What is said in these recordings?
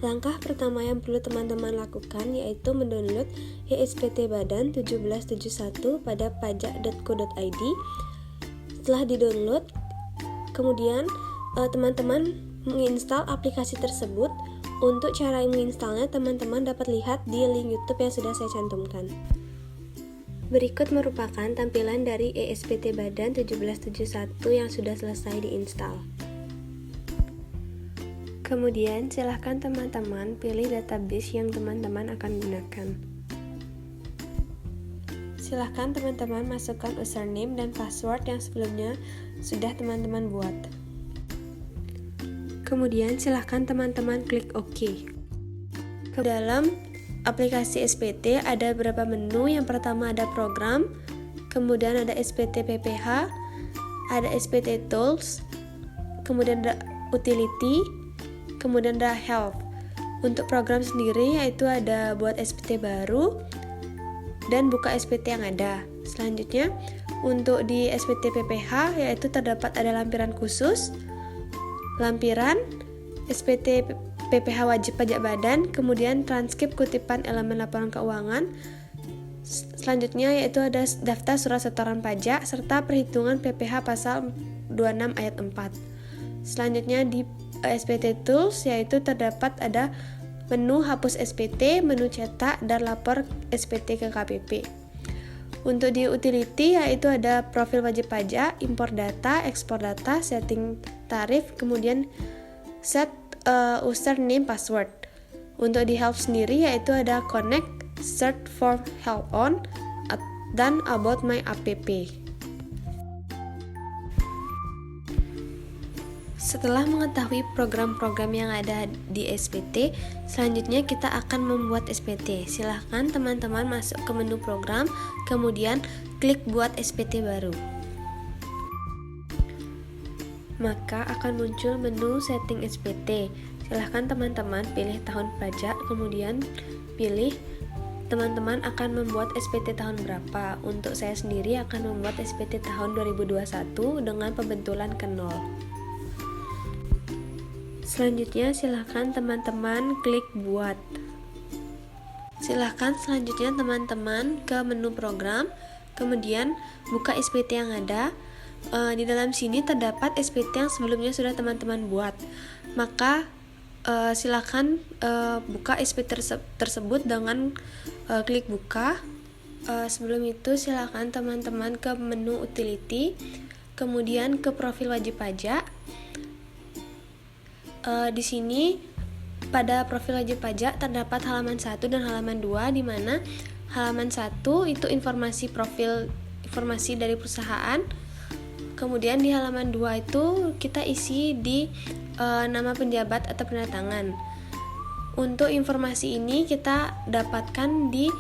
Langkah pertama yang perlu teman-teman lakukan yaitu mendownload ESPT Badan 1771 pada pajak.co.id. Setelah di-download, kemudian teman-teman menginstal aplikasi tersebut. Untuk cara menginstalnya, teman-teman dapat lihat di link YouTube yang sudah saya cantumkan. Berikut merupakan tampilan dari ESPT Badan 1771 yang sudah selesai diinstal. Kemudian, silahkan teman-teman pilih database yang teman-teman akan gunakan. Silahkan teman-teman masukkan username dan password yang sebelumnya sudah teman-teman buat. Kemudian, silahkan teman-teman klik OK. Ke dalam aplikasi SPT ada beberapa menu. Yang pertama ada program, kemudian ada SPT PPH, ada SPT Tools, kemudian ada Utility, kemudian ada Help. Untuk program sendiri yaitu ada buat SPT baru dan buka SPT yang ada. Selanjutnya untuk di SPT PPH yaitu terdapat ada lampiran khusus, lampiran, SPT PPH wajib pajak badan, kemudian transkrip kutipan elemen laporan keuangan. Selanjutnya yaitu ada daftar surat setoran pajak serta perhitungan PPH pasal 26 ayat 4. Selanjutnya di SPT Tools yaitu terdapat ada menu hapus SPT, menu cetak, dan lapor SPT ke KPP. Untuk di Utility yaitu ada profil wajib pajak, impor data, ekspor data, setting tarif, kemudian set username password. Untuk di Help sendiri yaitu ada Connect, Search for Help on, dan About My App. Setelah mengetahui program-program yang ada di SPT, selanjutnya kita akan membuat SPT. Silahkan teman-teman masuk ke menu program, kemudian klik buat SPT baru. Maka akan muncul menu setting SPT. Silahkan teman-teman pilih tahun pajak, kemudian pilih teman-teman akan membuat SPT tahun berapa. Untuk saya sendiri akan membuat SPT tahun 2021 dengan pembentulan ke 0. Selanjutnya silahkan teman-teman klik buat. Silahkan selanjutnya teman-teman ke menu program, kemudian buka SPT yang ada. Di dalam sini terdapat SPT yang sebelumnya sudah teman-teman buat. Maka silahkan buka SPT tersebut dengan klik buka. Sebelum itu silahkan teman-teman ke menu Utility, kemudian ke profil wajib pajak. Di sini pada profil wajib pajak terdapat halaman 1 dan halaman 2, di mana halaman 1 itu informasi dari perusahaan. Kemudian di halaman 2 itu kita isi di nama penjabat atau pendatangan. Untuk informasi ini kita dapatkan di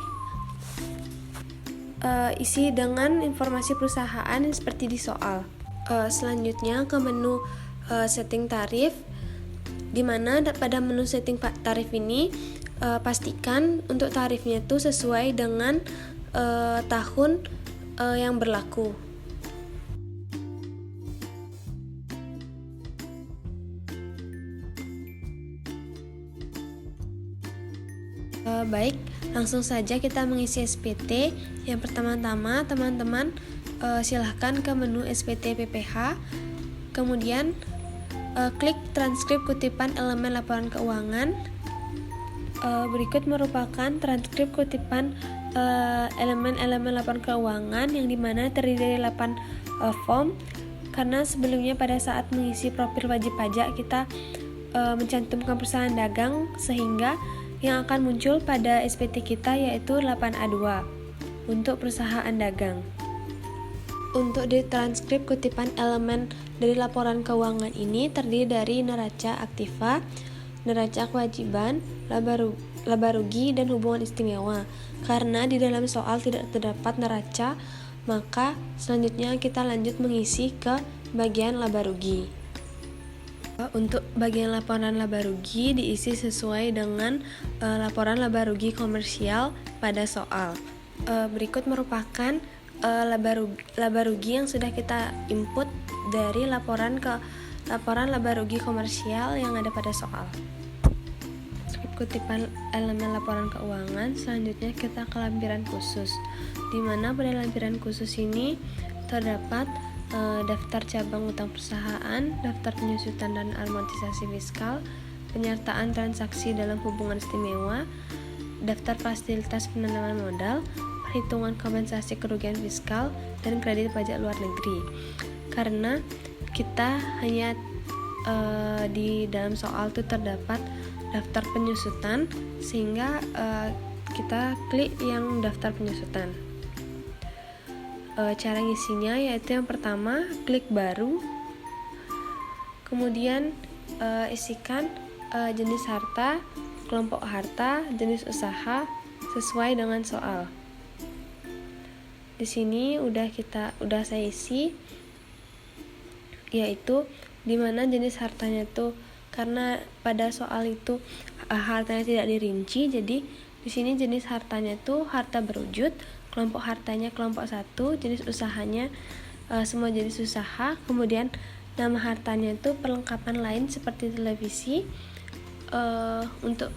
isi dengan informasi perusahaan seperti di soal. Selanjutnya ke menu setting tarif, di mana pada menu setting tarif ini pastikan untuk tarifnya itu sesuai dengan tahun yang berlaku. Baik, langsung saja kita mengisi SPT. Yang pertama-tama teman-teman silahkan ke menu SPT PPH, kemudian klik transkrip kutipan elemen laporan keuangan. Berikut merupakan transkrip kutipan elemen-elemen laporan keuangan yang dimana terdiri dari 8 form. Karena sebelumnya pada saat mengisi profil wajib pajak kita mencantumkan perusahaan dagang, sehingga yang akan muncul pada SPT kita yaitu 8A2 untuk perusahaan dagang. Untuk di transkrip kutipan elemen dari laporan keuangan ini terdiri dari neraca aktiva, neraca kewajiban, laba rugi, dan hubungan istimewa. Karena di dalam soal tidak terdapat neraca, maka selanjutnya kita lanjut mengisi ke bagian laba rugi. Untuk bagian laporan laba rugi diisi sesuai dengan laporan laba rugi komersial pada soal. Berikut merupakan laba rugi yang sudah kita input dari laporan laba rugi komersial yang ada pada soal. kutipan elemen laporan keuangan. Selanjutnya kita ke lampiran khusus, di mana pada lampiran khusus ini terdapat daftar cabang utang perusahaan, daftar penyusutan dan amortisasi fiskal, penyertaan transaksi dalam hubungan istimewa, daftar fasilitas penanaman modal, perhitungan kompensasi kerugian fiskal, dan kredit pajak luar negeri. Karena kita hanya di dalam soal itu terdapat daftar penyusutan, sehingga kita klik yang daftar penyusutan. Cara ngisinya yaitu yang pertama, klik baru, kemudian isikan jenis harta, kelompok harta, jenis usaha sesuai dengan soal. Di sini udah saya isi, yaitu di mana jenis hartanya tuh, karena pada soal itu hartanya tidak dirinci, jadi di sini jenis hartanya tuh harta berwujud, kelompok hartanya kelompok 1, jenis usahanya semua jenis usaha, kemudian nama hartanya itu perlengkapan lain seperti televisi. Untuk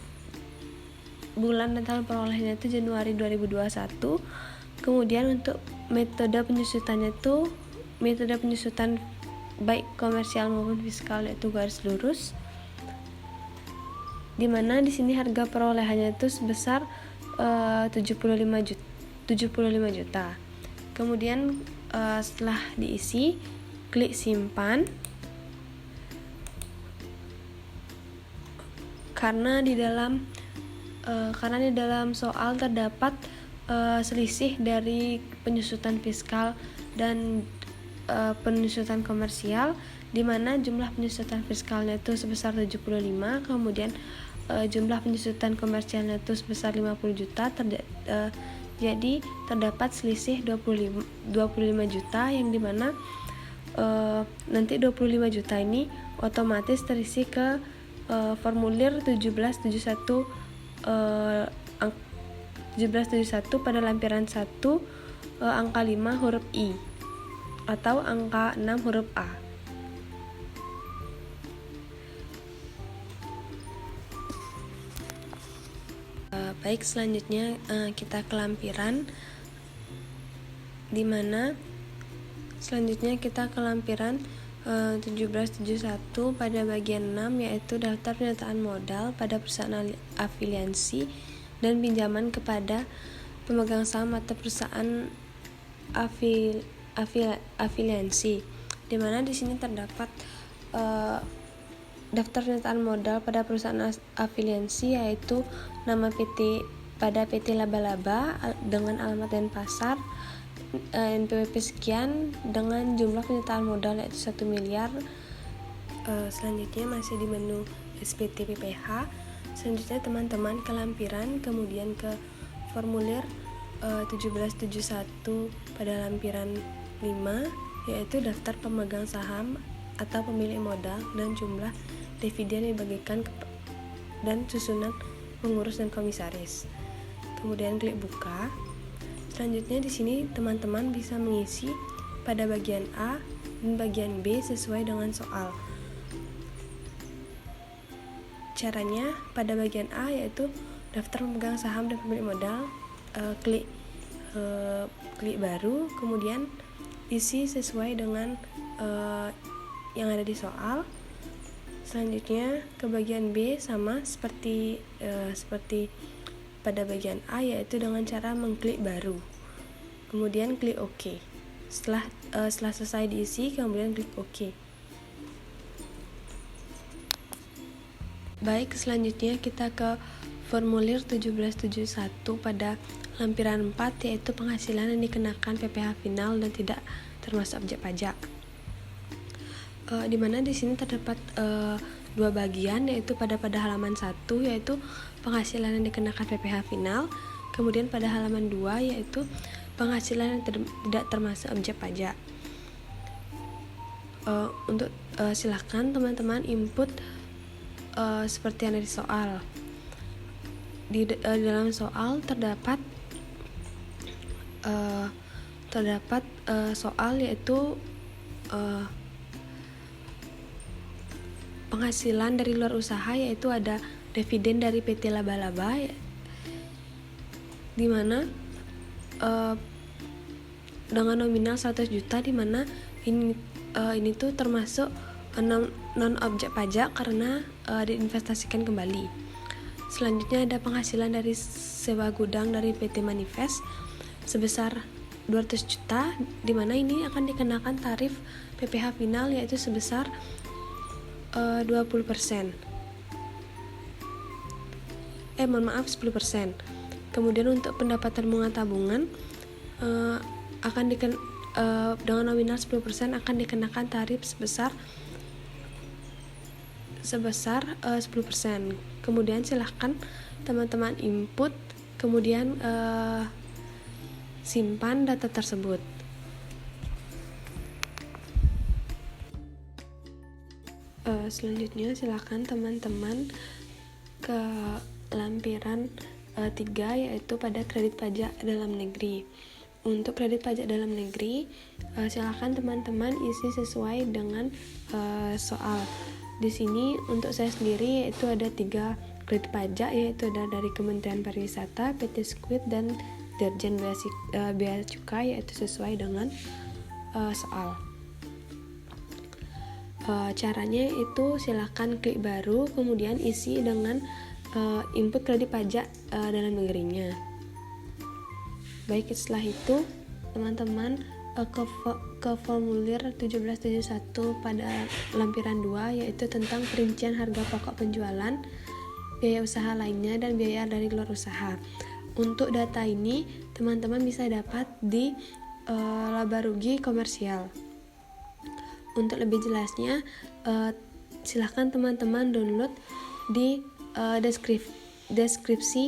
bulan dan tahun perolehannya itu Januari 2021. Kemudian untuk metode penyusutannya itu metode penyusutan baik komersial maupun fiskal, yaitu garis lurus, dimana di sini harga perolehannya itu sebesar 75 juta. Kemudian setelah diisi, klik simpan. Karena di dalam soal terdapat selisih dari penyusutan fiskal dan penyusutan komersial, di mana jumlah penyusutan fiskalnya itu sebesar 75, kemudian jumlah penyusutan komersialnya itu sebesar 50 juta. Jadi terdapat selisih 25 juta, yang dimana nanti 25 juta ini otomatis terisi ke formulir 1771 pada lampiran 1, angka 5 huruf I atau angka 6 huruf A. Baik, selanjutnya kita ke lampiran, dimana selanjutnya kita ke lampiran 1771 pada bagian 6, yaitu daftar pernyataan modal pada perusahaan afiliasi dan pinjaman kepada pemegang saham atau perusahaan afiliasi, di mana di sini terdapat daftar pernyataan modal pada perusahaan afiliasi, yaitu nama PT pada PT Laba-Laba dengan alamat dan pasar, NPWP sekian dengan jumlah pernyataan modal yaitu 1 miliar. Selanjutnya masih di menu SPT PPH. Selanjutnya teman-teman ke lampiran, kemudian ke formulir 1771 pada lampiran 5, yaitu daftar pemegang saham atau pemilik modal dan jumlah dividen yang dibagikan dan susunan pengurus dan komisaris. Kemudian klik buka. Selanjutnya di sini teman-teman bisa mengisi pada bagian A dan bagian B sesuai dengan soal. Caranya pada bagian A yaitu daftar pemegang saham dan pemilik modal, klik baru, kemudian isi sesuai dengan yang ada di soal. Selanjutnya ke bagian B sama seperti pada bagian A, yaitu dengan cara mengklik baru, kemudian klik OK. Setelah selesai diisi, kemudian klik OK. Baik, selanjutnya kita ke formulir 1771 pada lampiran 4, yaitu penghasilan yang dikenakan PPh final dan tidak termasuk objek pajak. Di mana di sini terdapat dua bagian, yaitu pada halaman 1 yaitu penghasilan yang dikenakan PPh final, kemudian pada halaman 2 yaitu penghasilan yang tidak termasuk objek pajak. Untuk silahkan teman-teman input seperti yang ada di soal. Di dalam soal terdapat soal yaitu penghasilan dari luar usaha, yaitu ada dividen dari PT Laba-Laba, di mana dengan nominal 100 juta, di mana ini tuh termasuk non objek pajak karena diinvestasikan kembali. Selanjutnya ada penghasilan dari sewa gudang dari PT Manifest sebesar 200 juta, di mana ini akan dikenakan tarif PPh final yaitu sebesar 20%. 10%. Kemudian untuk pendapatan bunga tabungan akan dengan nominal 10% akan dikenakan tarif sebesar 10%. Kemudian silahkan teman-teman input, kemudian simpan data tersebut. Selanjutnya silahkan teman-teman ke lampiran 3, yaitu pada kredit pajak dalam negeri. Untuk kredit pajak dalam negeri, silakan teman-teman isi sesuai dengan soal. Di sini untuk saya sendiri yaitu ada 3 kredit pajak, yaitu ada dari Kementerian Pariwisata, PT Squid, dan Dirjen Bea Cukai, yaitu sesuai dengan soal. Caranya itu silakan klik baru, kemudian isi dengan input kredit pajak dalam negerinya. Baik, setelah itu teman-teman ke formulir 1771 pada lampiran 2, yaitu tentang perincian harga pokok penjualan, biaya usaha lainnya, dan biaya dari luar usaha. Untuk data ini teman-teman bisa dapat di laba rugi komersial. Untuk lebih jelasnya silahkan teman-teman download di deskripsi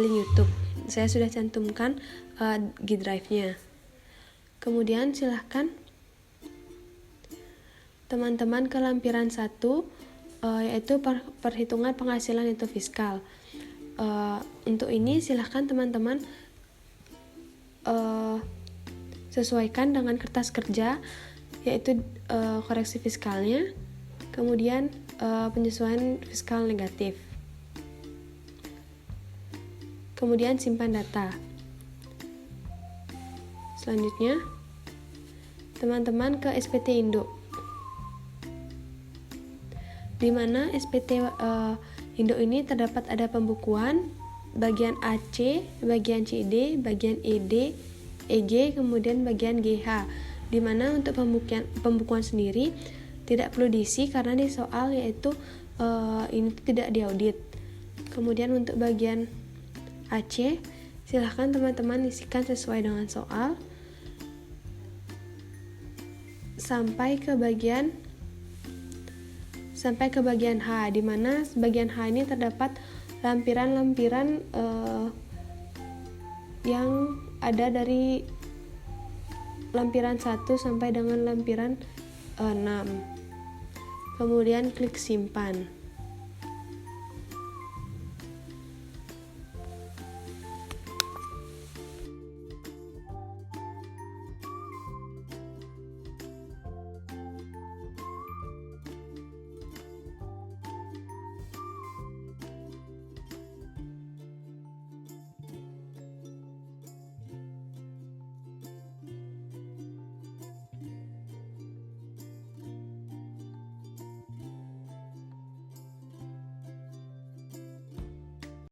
link YouTube. Saya sudah cantumkan G Drive-nya. Kemudian silahkan teman-teman ke lampiran 1, yaitu perhitungan penghasilan neto fiskal. Untuk ini silahkan teman-teman sesuaikan dengan kertas kerja, yaitu koreksi fiskalnya, kemudian penyesuaian fiskal negatif. Kemudian simpan data. Selanjutnya, teman-teman ke SPT Indo, di mana SPT Indo ini terdapat ada pembukuan, bagian AC, bagian CD, bagian ED, EG, kemudian bagian GH, di mana untuk pembukuan sendiri tidak perlu diisi karena di soal yaitu ini tidak diaudit. Kemudian untuk bagian AC, silahkan teman-teman isikan sesuai dengan soal sampai ke bagian H, di mana bagian H ini terdapat lampiran-lampiran yang ada dari lampiran 1 sampai dengan lampiran 6. Kemudian klik simpan.